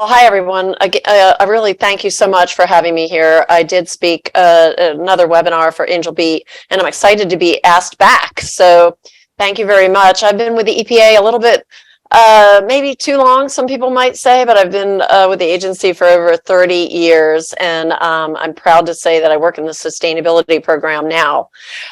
Well, hi, everyone. I really thank you so much for having me here. I did speak another webinar for Angel Beat, and I'm excited to be asked back. So thank you very much. I've been with the EPA a little bit, maybe too long, some people might say, but I've been with the agency for over 30 years, and I'm proud to say that I work in the sustainability program now.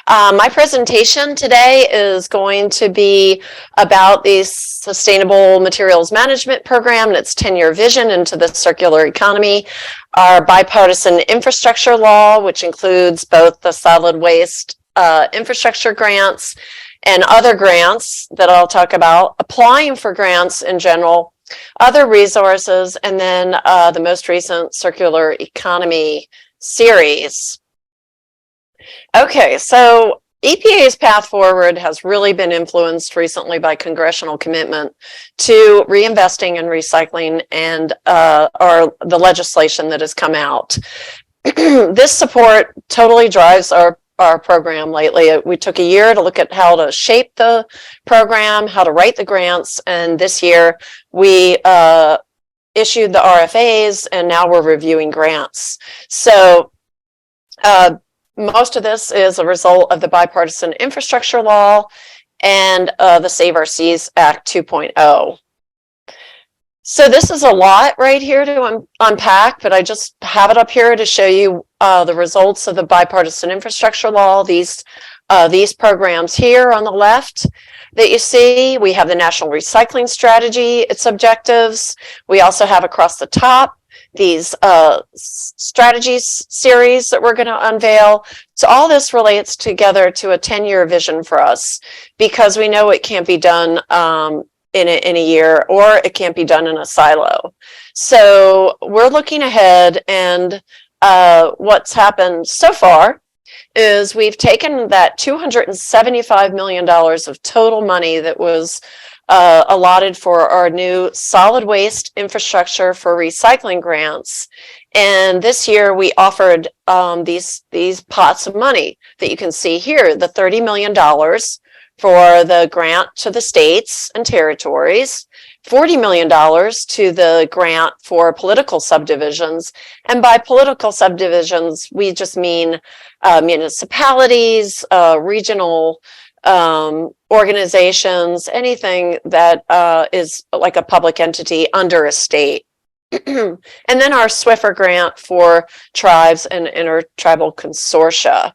My presentation today is going to be about the Sustainable Materials Management Program and its 10-year vision into the circular economy, our bipartisan infrastructure law, which includes both the solid waste infrastructure grants and other grants that I'll talk about, applying for grants in general, other resources, and then the most recent circular economy series. Okay, so EPA's path forward has really been influenced recently by congressional commitment to reinvesting and recycling and the legislation that has come out. This support totally drives our program lately. We took a year to look at how to shape the program, how to write the grants, and this year we issued the RFAs, and now we're reviewing grants. So most of this is a result of the bipartisan infrastructure law and the Save Our Seas Act 2.0. So this is a lot right here to unpack, but I just have it up here to show you the results of the bipartisan infrastructure law. These programs here on the left that you see, we have the National Recycling Strategy, its objectives. We also have across the top these strategies series that we're going to unveil. So all this relates together to a 10-year vision for us, because we know it can't be done in a year, or it can't be done in a silo. So we're looking ahead, and what's happened so far is we've taken that $275 million of total money that was allotted for our new solid waste infrastructure for recycling grants. And this year we offered these pots of money that you can see here, the $30 million for the grant to the states and territories, $40 million to the grant for political subdivisions. And by political subdivisions, we just mean municipalities, regional organizations, anything that is like a public entity under a state. And then our SWIFR grant for tribes and intertribal consortia.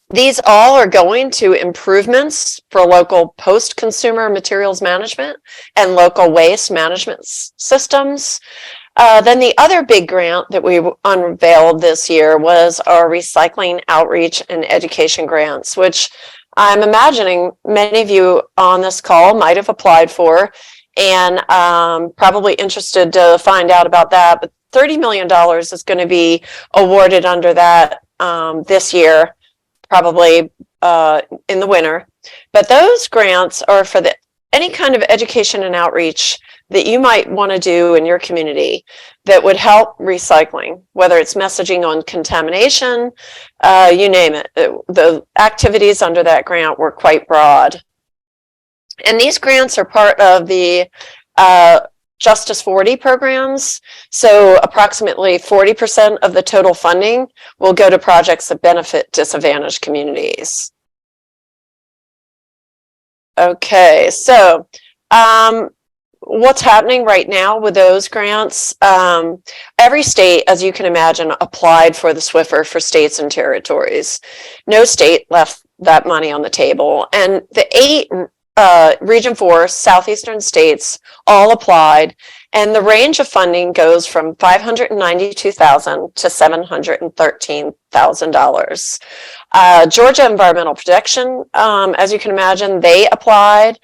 These all are going to improvements for local post-consumer materials management and local waste management systems. Then the other big grant that we unveiled this year was our recycling outreach and education grants, which I'm imagining many of you on this call might have applied for, and probably interested to find out about that. But $30 million is going to be awarded under that this year, probably in the winter. But those grants are for any kind of education and outreach that you might want to do in your community that would help recycling, whether it's messaging on contamination, you name it. The activities under that grant were quite broad. And these grants are part of the Justice 40 programs. So approximately 40% of the total funding will go to projects that benefit disadvantaged communities. Okay, so what's happening right now with those grants? Every state, as you can imagine, applied for the SWIFR for states and territories. No state left that money on the table. And the 8 Region 4 southeastern states all applied, and the range of funding goes from $592,000 to $713,000. Georgia Environmental Protection, as you can imagine, they applied.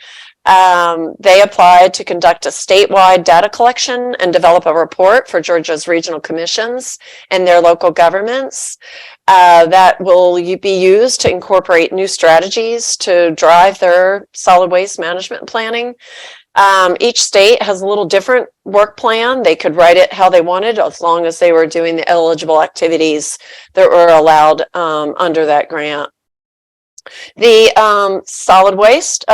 They applied to conduct a statewide data collection and develop a report for Georgia's regional commissions and their local governments that will be used to incorporate new strategies to drive their solid waste management planning. Each state has a little different work plan. They could write it how they wanted, as long as they were doing the eligible activities that were allowed under that grant. The solid waste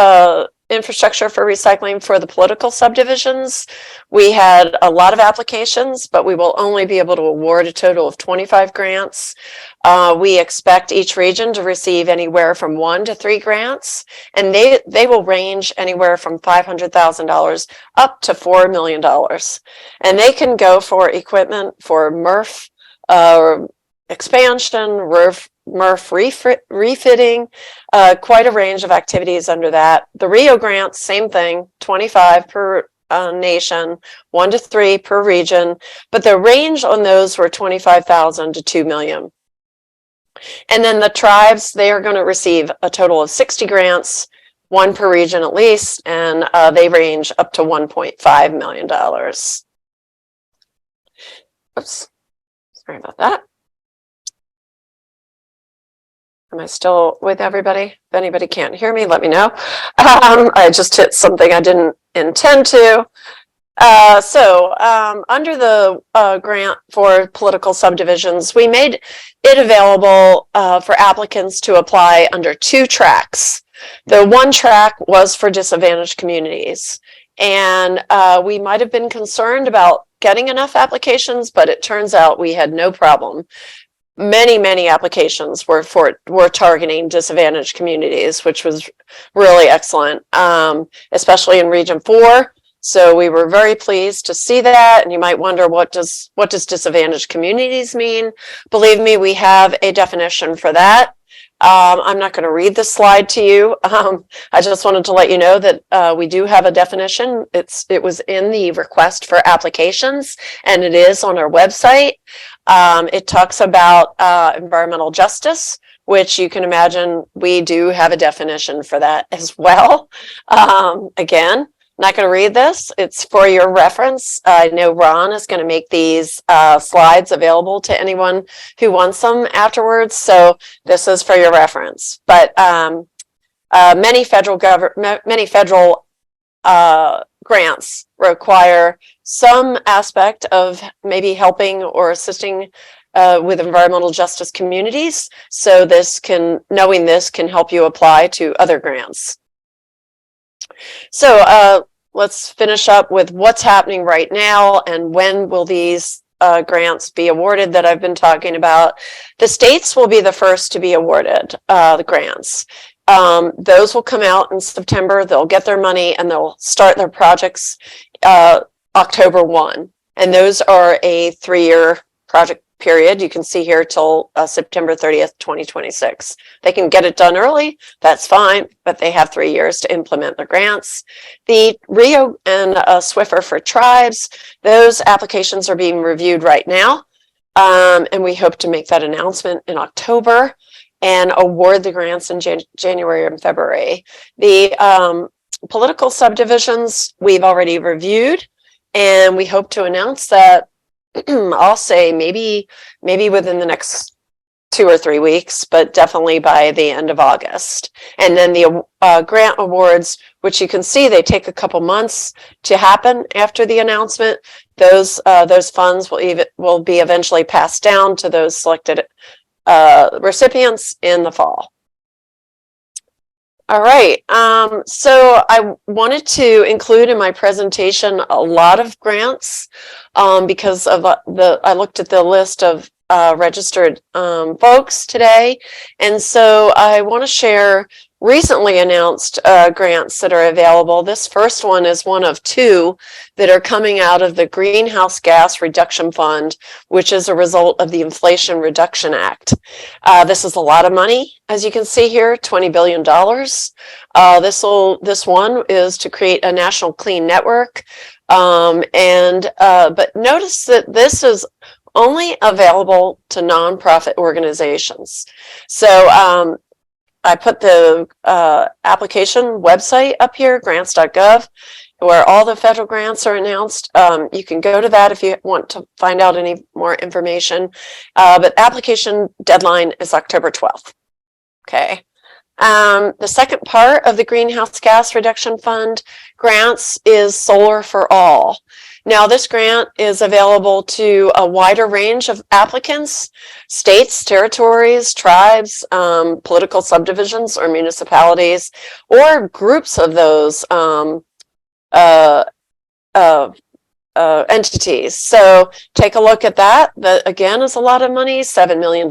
infrastructure for recycling for the political subdivisions. We had a lot of applications, but we will only be able to award a total of 25 grants. We expect each region to receive anywhere from 1 to 3 grants, and they will range anywhere from $500,000 up to $4 million. And they can go for equipment for MRF, expansion, MRF refitting, quite a range of activities under that. The Rio grants, same thing, 25 per nation, 1 to 3 per region, but the range on those were 25,000 to 2 million. And then the tribes, they are going to receive a total of 60 grants, 1 per region at least, and they range up to $1.5 million. Oops, sorry about that. Am I still with everybody? If anybody can't hear me, let me know. I just hit something I didn't intend to. Under the grant for political subdivisions, we made it available for applicants to apply under 2 tracks. The one track was for disadvantaged communities, and we might have been concerned about getting enough applications, but it turns out we had no problem. Many applications were targeting disadvantaged communities, which was really excellent, especially in Region 4. So we were very pleased to see that. And you might wonder, what does disadvantaged communities mean? Believe me, we have a definition for that. I'm not going to read this slide to you. I just wanted to let you know that we do have a definition. It was in the request for applications, and it is on our website. It talks about environmental justice, which you can imagine we do have a definition for that as well. Again, not going to read this. It's for your reference. I know Ron is going to make these slides available to anyone who wants them afterwards. So this is for your reference. But many federal grants require some aspect of maybe helping or assisting with environmental justice communities. So knowing this can help you apply to other grants. So let's finish up with what's happening right now and when will these grants be awarded that I've been talking about. The states will be the first to be awarded the grants. Those will come out in September. They'll get their money and they'll start their projects October 1. And those are a 3-year project period. You can see here till September 30th, 2026. They can get it done early, that's fine, but they have 3 years to implement their grants. The Rio and Swiffer for tribes, those applications are being reviewed right now. And we hope to make that announcement in October and award the grants in January and February. The political subdivisions we've already reviewed, and we hope to announce that I'll say maybe within the next 2 or 3 weeks, but definitely by the end of August. And then the grant awards, which you can see they take a couple months to happen after the announcement. Those funds will be eventually passed down to those selected recipients in the fall. All right, so I wanted to include in my presentation a lot of grants because of I looked at the list of registered folks today, and so I want to share recently announced grants that are available. This first one is one of 2 that are coming out of the Greenhouse Gas Reduction Fund, which is a result of the Inflation Reduction Act. This is a lot of money, as you can see here, $20 billion. This one is to create a national clean network. But notice that this is only available to nonprofit organizations. So I put the application website up here, grants.gov, where all the federal grants are announced. You can go to that if you want to find out any more information. But application deadline is October 12th. Okay. The second part of the Greenhouse Gas Reduction Fund grants is Solar for All. Now, this grant is available to a wider range of applicants, states, territories, tribes, political subdivisions or municipalities, or groups of those uh, uh, entities. So take a look at that. That again is a lot of money, $7 million.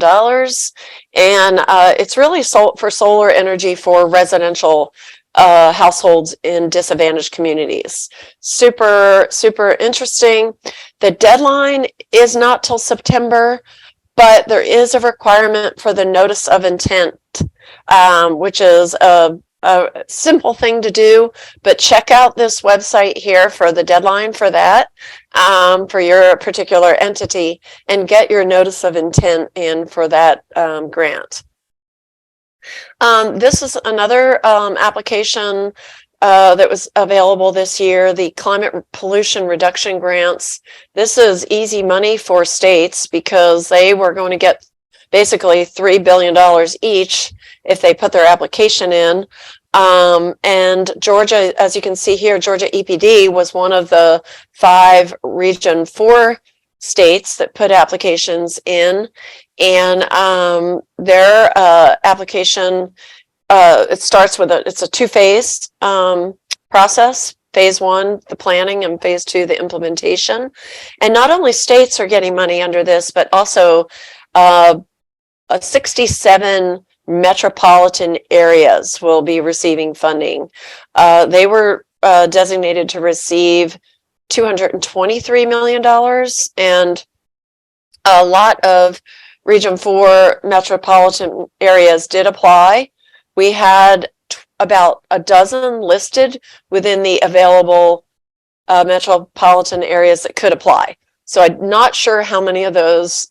And it's really for solar energy for residential households in disadvantaged communities. Super, super interesting. The deadline is not till September, but there is a requirement for the notice of intent, which is a simple thing to do, but check out this website here for the deadline for that, for your particular entity, and get your notice of intent in for that grant. This is another application that was available this year, the Climate Pollution Reduction Grants. This is easy money for states because they were going to get basically $3 billion each if they put their application in. And Georgia, as you can see here, Georgia EPD was one of the 5 Region 4 states that put applications in. And their application, it starts with it's a 2-phase process. Phase 1, the planning, and phase 2, the implementation. And not only states are getting money under this, but also 67 metropolitan areas will be receiving funding. They were designated to receive $223 million, and a lot of Region 4 metropolitan areas did apply. We had about a dozen listed within the available metropolitan areas that could apply. So I'm not sure how many of those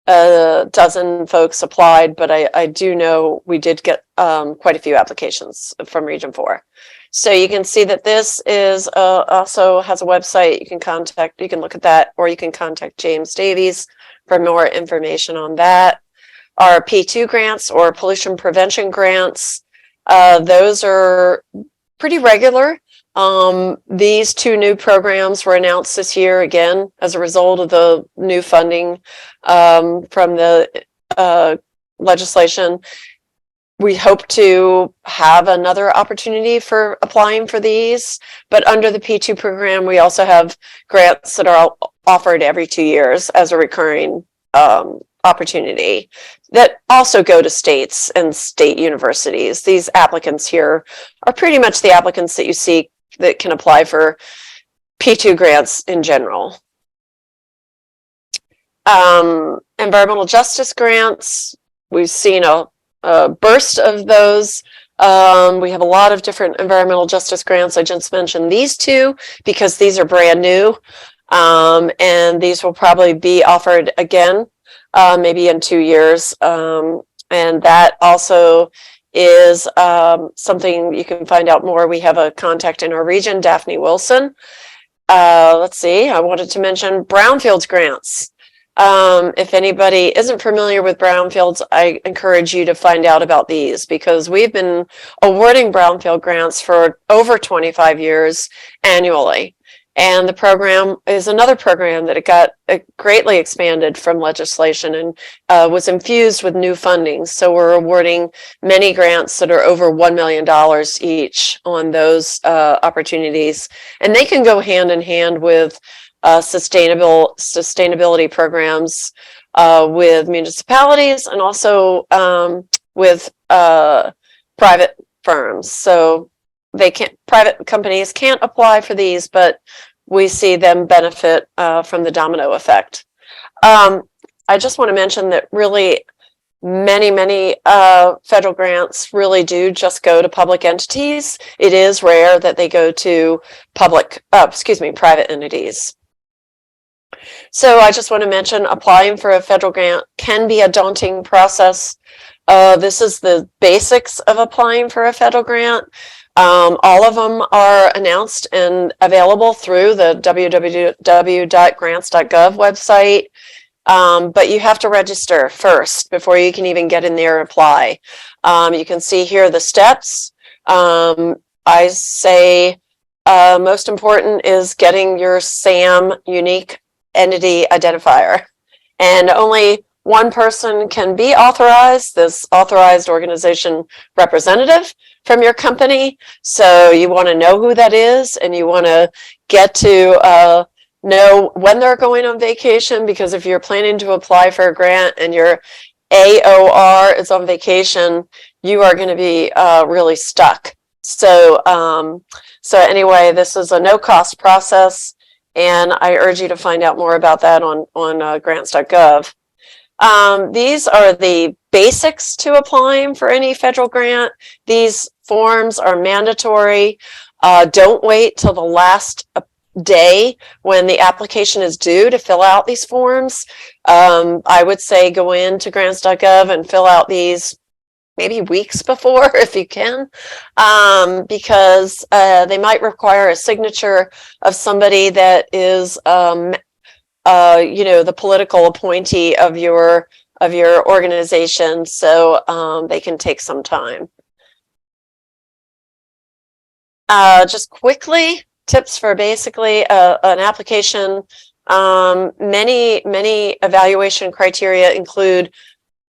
dozen folks applied, but I do know we did get quite a few applications from Region 4. So you can see that this is also has a website. You can look at that, or you can contact James Davies for more information on that. Our P2 grants, or pollution prevention grants, those are pretty regular. These 2 new programs were announced this year, again, as a result of the new funding from the legislation. We hope to have another opportunity for applying for these, but under the P2 program, we also have grants that are offered every 2 years as a recurring opportunity that also go to states and state universities. These applicants here are pretty much the applicants that you see that can apply for P2 grants in general. Environmental justice grants, we've seen a burst of those. We have a lot of different environmental justice grants. I just mentioned these 2 because these are brand new, and these will probably be offered again, maybe in 2 years. And that also is something you can find out more. We have a contact in our region, Daphne Wilson. Let's see, I wanted to mention brownfields grants. If anybody isn't familiar with brownfields, I encourage you to find out about these, because we've been awarding brownfield grants for over 25 years annually. And the program is another program that it got greatly expanded from legislation and was infused with new funding. So we're awarding many grants that are over $1 million each on those opportunities. And they can go hand in hand with sustainability programs with municipalities, and also with private firms. So private companies can't apply for these, but we see them benefit from the domino effect. I just want to mention that really many federal grants really do just go to public entities. It is rare that they go to private entities. So I just want to mention, applying for a federal grant can be a daunting process. This is the basics of applying for a federal grant. All of them are announced and available through the www.grants.gov website. But you have to register first before you can even get in there and apply. You can see here the steps. I say Most important is getting your SAM, unique entity identifier. And only one person can be authorized, this authorized organization representative from your company. So you want to know who that is, and you want to get to know when they're going on vacation, because if you're planning to apply for a grant and your AOR is on vacation, you are going to be really stuck. So, so anyway, this is a no-cost process, and I urge you to find out more about that on grants.gov. These are the basics to applying for any federal grant. These forms are mandatory. Don't wait till the last day when the application is due to fill out these forms. I would say go into grants.gov and fill out these maybe weeks before if you can, because they might require a signature of somebody that is the political appointee of your organization, so they can take some time. Just quickly, tips for basically an application. Many evaluation criteria include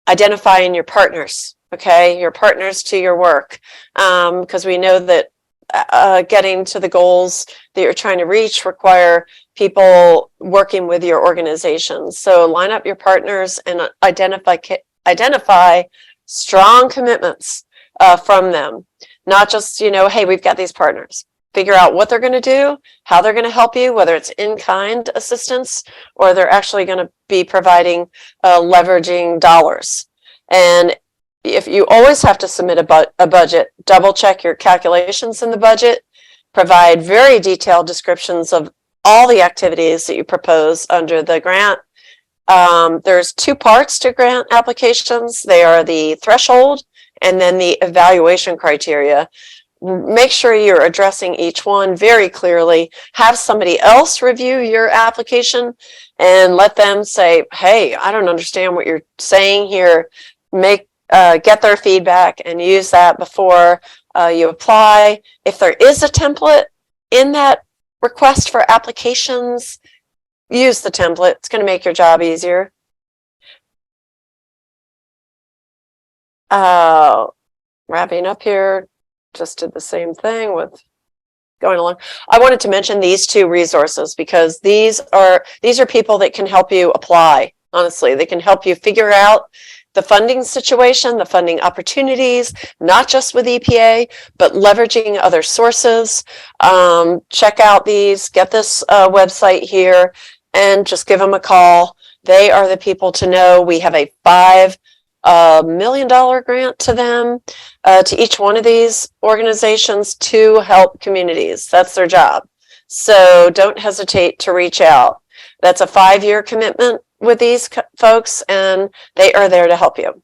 identifying your partners, okay, your partners to your work, because we know that getting to the goals that you're trying to reach require people working with your organization. So line up your partners and identify strong commitments from them. Not just, hey, we've got these partners. Figure out what they're going to do, how they're going to help you, whether it's in-kind assistance or they're actually going to be providing leveraging dollars. And if you always have to submit a budget, double check your calculations in the budget, provide very detailed descriptions of all the activities that you propose under the grant. There's two parts to grant applications. They are the threshold and then the evaluation criteria. Make sure you're addressing each one very clearly. Have somebody else review your application and let them say, hey, I don't understand what you're saying here. Get their feedback and use that before you apply. If there is a template in that request for applications, use the template. It's going to make your job easier. Wrapping up here, just did the same thing with going along. I wanted to mention these two resources because these are people that can help you apply. Honestly, they can help you figure out the funding situation, the funding opportunities, not just with EPA, but leveraging other sources. Check out these, get this website here, and just give them a call. They are the people to know. We have a $5 million grant to them, to each one of these organizations to help communities. That's their job. So don't hesitate to reach out. That's a 5-year commitment with these folks, and they are there to help you.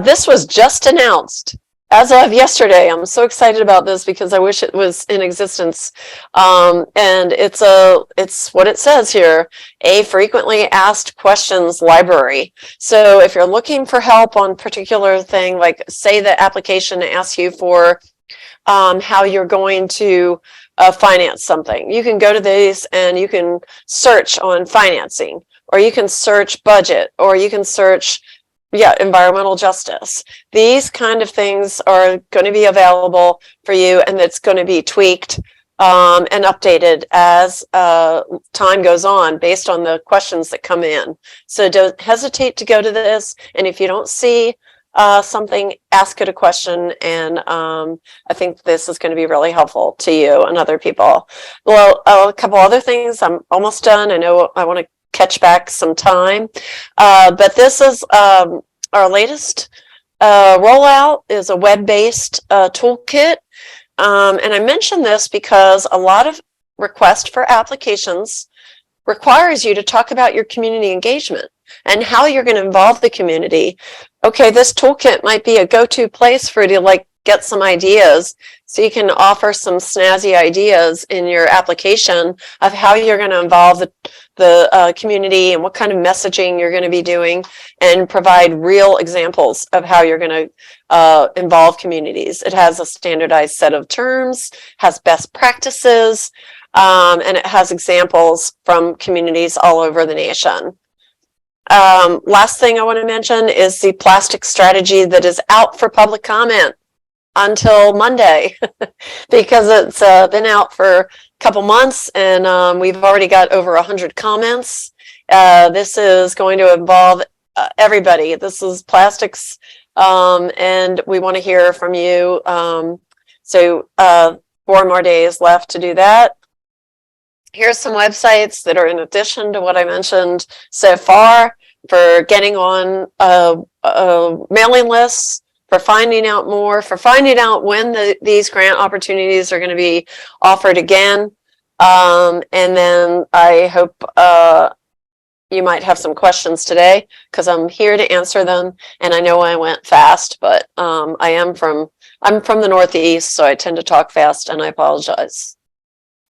This was just announced as of yesterday. I'm so excited about this because I wish it was in existence. And it's what it says here, a frequently asked questions library. So if you're looking for help on particular thing, like say the application asks you for how you're going to finance something, you can go to these and you can search on financing, or you can search budget, or you can search environmental justice. These kind of things are going to be available for you, and it's going to be tweaked and updated as time goes on based on the questions that come in. So don't hesitate to go to this, and if you don't see something, ask it a question, and I think this is going to be really helpful to you and other people. Well, a couple other things. I'm almost done. I know I want to catch back some time, but this is our latest rollout is a web-based toolkit, and I mention this because a lot of requests for applications requires you to talk about your community engagement and how you're going to involve the community. Okay, this toolkit might be a go-to place for you to get some ideas so you can offer some snazzy ideas in your application of how you're going to involve the community and what kind of messaging you're going to be doing, and provide real examples of how you're going to involve communities. It has a standardized set of terms, has best practices, and it has examples from communities all over the nation. Last thing I want to mention is the plastic strategy that is out for public comment until Monday because it's been out for a couple months, and we've already got over 100 comments. This is going to involve everybody. This is plastics, and we want to hear from you. So 4 more days left to do that. Here's some websites that are in addition to what I mentioned so far for getting on mailing lists, for finding out more, for finding out when these grant opportunities are going to be offered again. And then I hope you might have some questions today, because I'm here to answer them. And I know I went fast, but I'm from the Northeast, so I tend to talk fast, and I apologize.